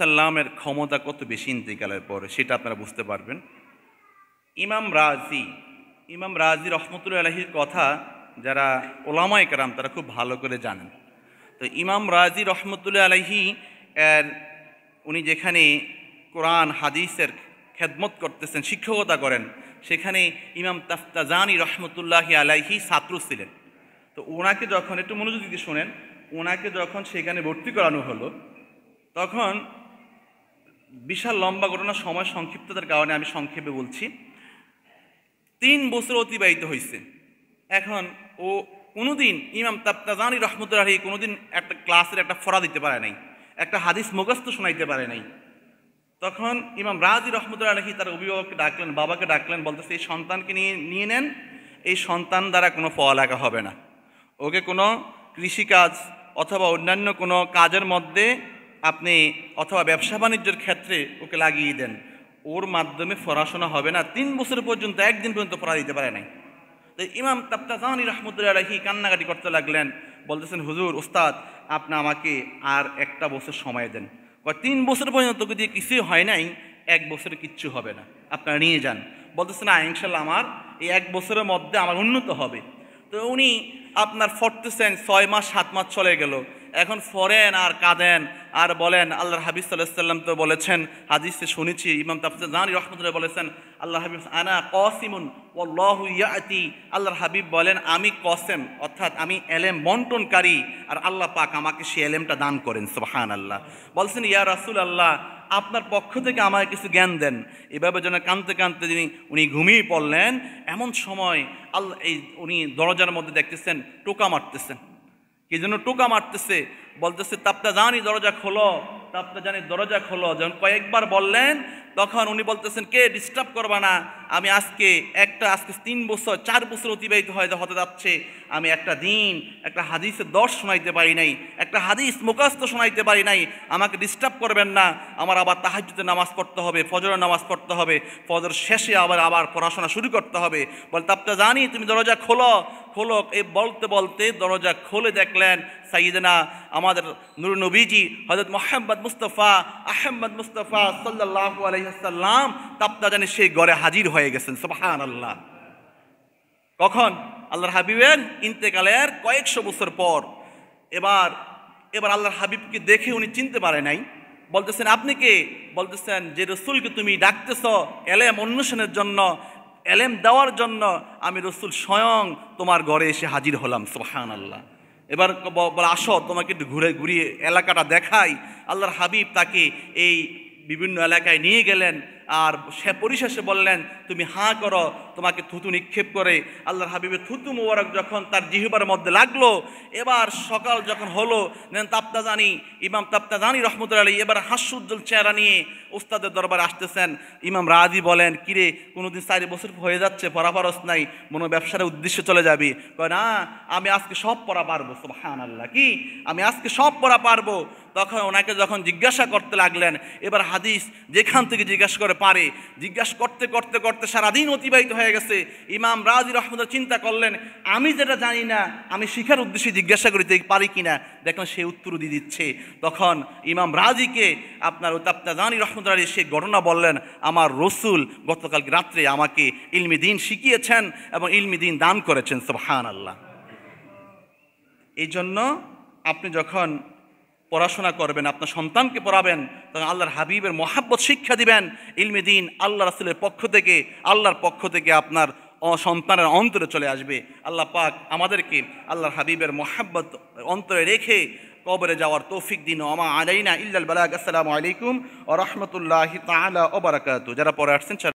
সাল্লামের ক্ষমতা কত বেশি ইন্তেকালের পরে সেটা আপনারা বুঝতে পারবেন। ইমাম রাজি রহমতুল্লাহ আলাইহির কথা যারা ওলামায়ে কেরাম তারা খুব ভালো করে জানেন। তো ইমাম রাজি রহমতুল্লাহ আলাইহি উনি যেখানে কোরআন হাদিসের খেদমত করতেছেন, শিক্ষকতা করেন, সেখানে ইমাম তাফতাজানি রহমতুল্লাহি আলাইহি ছাত্র ছিলেন। তো ওনাকে যখন, একটু মনোযোগ দিয়ে শোনেন, ওনাকে যখন সেখানে ভর্তি করানো হলো তখন বিশাল লম্বা ঘটনা, সময় সংক্ষিপ্ততার কারণে আমি সংক্ষেপে বলছি। 3 বছর অতিবাহিত হয়েছে। এখন ও কোনোদিন ইমাম তাফতাজানি রহমতুল্লাহ আলাইহি কোনোদিন একটা ক্লাসের একটা ফরা দিতে পারে নাই, একটা হাদিস মুখস্থ শোনাইতে পারে নাই। তখন ইমাম রাজি রহমতুল্লাহ আলাইহি তার অভিভাবককে ডাকলেন, বাবাকে ডাকলেন, বলতেছে এই সন্তানকে নিয়ে নেন, এই সন্তান দ্বারা কোনো পড়ালেখা হবে না, ওকে কোনো কৃষিকাজ অথবা অন্যান্য কোনো কাজের মধ্যে আপনি অথবা ব্যবসা বাণিজ্যের ক্ষেত্রে ওকে লাগিয়ে দেন, ওর মাধ্যমে পড়াশোনা হবে না। 3 বছর পর্যন্ত, একদিন পর্যন্ত পড়া দিতে পারে নাই। তো ইমাম তাফতাজানি রহমতুল্লাহ আলাইহি কান্নাকাটি করতে লাগলেন, বলতেছেন হুজুর, উস্তাদ, আপনি আমাকে আর একটা বছর সময় দেন। 3 বছর পর্যন্ত তোকে দিয়ে কিছুই হয় নাই, 1 বছরে কিচ্ছু হবে না, আপনারা নিয়ে যান। বলতেছে না, ইনশাল্লাহ আমার এই 1 বছরের মধ্যে আমার উন্নত হবে। তো উনি আপনার পড়তেছেন, 6 মাস 7 মাস চলে গেল। এখন ফরেন আর কাঁদেন আর বলেন, আল্লাহর হাবিব সাল্লাল্লাহু আলাইহি ওয়াসাল্লাম তো বলেছেন, হাদিসে শুনেছি, ইমাম তাফতাজানি রহমতুল্লাহ বলেছেন, আল্লাহর হাবিব আনা কাসিমুন ওয়াল্লাহু ইয়াতি, আল্লাহর হাবিব বলেন আমি কসেম, অর্থাৎ আমি এলেম বন্টনকারী, আর আল্লাহ পাক আমাকে সেই এলেমটা দান করেন। সুবহানাল্লাহ। বলছেন ইয়া রাসূলুল্লাহ, আপনার পক্ষ থেকে আমাকে কিছু জ্ঞান দেন। এভাবে যেন কাঁদতে কাঁদতে উনি ঘুমিয়ে পড়লেন। এমন সময় উনি দরজার মধ্যে দেখতেছেন টোকা মারতেছেন। কি জন্য টোকা মারতেছে? বলতেছে তাফতাজানি দরজা খোলো, তাফতাজানি দরজা খোলো। যখন কয়েকবার বললেন তখন উনি বলতেছেন, কে ডিস্টার্ব করবা না, আমি আজকে 3 বছর 4 বছর অতিবাহিত হতে যাচ্ছে, আমি একটা দিন একটা হাদিসের দর্শ শোনাইতে পারি নাই, একটা হাদিস মুখস্থ শোনাইতে পারি নাই, আমাকে ডিস্টার্ব করবেন না। আমার আবার তাহাজ্জুদের নামাজ পড়তে হবে, ফজরের নামাজ পড়তে হবে, ফজর শেষে আবার পড়াশোনা শুরু করতে হবে। বল তাফতাজানি তুমি দরজা খোলো। এই বলতে বলতে দরজা খুলে দেখলেন সাইয়েদনা আমাদের নূর নবীজি হযরত মুহাম্মদ মুস্তাফা আহমদ মুস্তাফা সাল্লাল্লাহু আলাইহি ওয়াসাল্লাম তাফতাজানি সেই ঘরে হাজির হয়ে গেছেন। সুবহানাল্লাহ। কখন? আল্লাহর হাবিবের ইন্তেকালের কয়েকশো বছর পর। এবার আল্লাহর হাবিবকে দেখে উনি চিনতে পারে নাই। বলতেছেন আপনি কে? বলতেছেন যে রাসূলকে তুমি ডাকতেছ এলেম অন্বেষণের জন্য, এলেম দেওয়ার জন্য, আমি রাসূল স্বয়ং তোমার ঘরে এসে হাজির হলাম। সুবহানাল্লাহ। এবার বলে আসো তোমাকে একটু ঘুরিয়ে এলাকাটা দেখাই। আল্লাহর হাবিব তাকে এই বিভিন্ন এলাকায় নিয়ে গেলেন, আর সে পরিশেষে বললেন তুমি হাঁ করো। তোমাকে থুতু নিক্ষেপ করে আল্লাহর হাবিবের থুতু মোবারক যখন তার জিহ্বার মধ্যে লাগলো, এবার সকাল যখন হলো, ইমাম তাফতাজানি রহমতুল্লাহ আলাইহি এবার হাস্যোজ্জ্বল চেহারা নিয়ে উস্তাদের দরবারে আসতেছেন। ইমাম রাজি বলেন, কিরে কোনোদিন 4 বছর হয়ে যাচ্ছে, পড়া পারস নাই, মনে ব্যবসার উদ্দেশ্যে চলে যাবি? কয় না, আমি আজকে সব পড়া পারবো। সুবহানাল্লাহ। কি আমি আজকে সব পড়া পারবো? তখন ওনাকে যখন জিজ্ঞাসা করতে লাগলেন, এবার হাদিস যেখান থেকে জিজ্ঞাসা করে পারে, জিজ্ঞাসা করতে করতে করতে সারাদিন অতিবাহিত হয়ে গেছে। ইমাম রাজি রহমতুল্লাহ চিন্তা করলেন, আমি যেটা জানি না আমি শিখার উদ্দেশ্যে জিজ্ঞাসা করিতে পারি কিনা। দেখলেন সে উত্তর দিয়ে দিচ্ছে। তখন ইমাম রাজিকে আপনার তাফতাজানি রহমতুল্লাহ সে ঘটনা বললেন, আমার রসুল গতকাল রাত্রে আমাকে ইলমি দ্বীন শিখিয়েছেন এবং ইলমি দ্বীন দান করেছেন। সুবহানাল্লাহ। এই জন্য আপনি যখন পড়াশোনা করবেন, আপনার সন্তানকে পড়াবেন, তখন আল্লাহর হাবিবের মহাব্বত শিক্ষা দিবেন, ইলমে দ্বীন আল্লাহ রাসূলের পক্ষ থেকে, আল্লাহর পক্ষ থেকে আপনার সন্তানের অন্তরে চলে আসবে। আল্লাহ পাক আমাদেরকে আল্লাহর হাবিবের মহাব্বত অন্তরে রেখে কবরে যাওয়ার তৌফিক দিন। ওমা আলাইনা ইল্লাল বালাগ। আসসালামু আলাইকুম ওয়া রাহমাতুল্লাহি তাআলা ওয়া বারাকাতুহু। যারা পড়ে আসছেন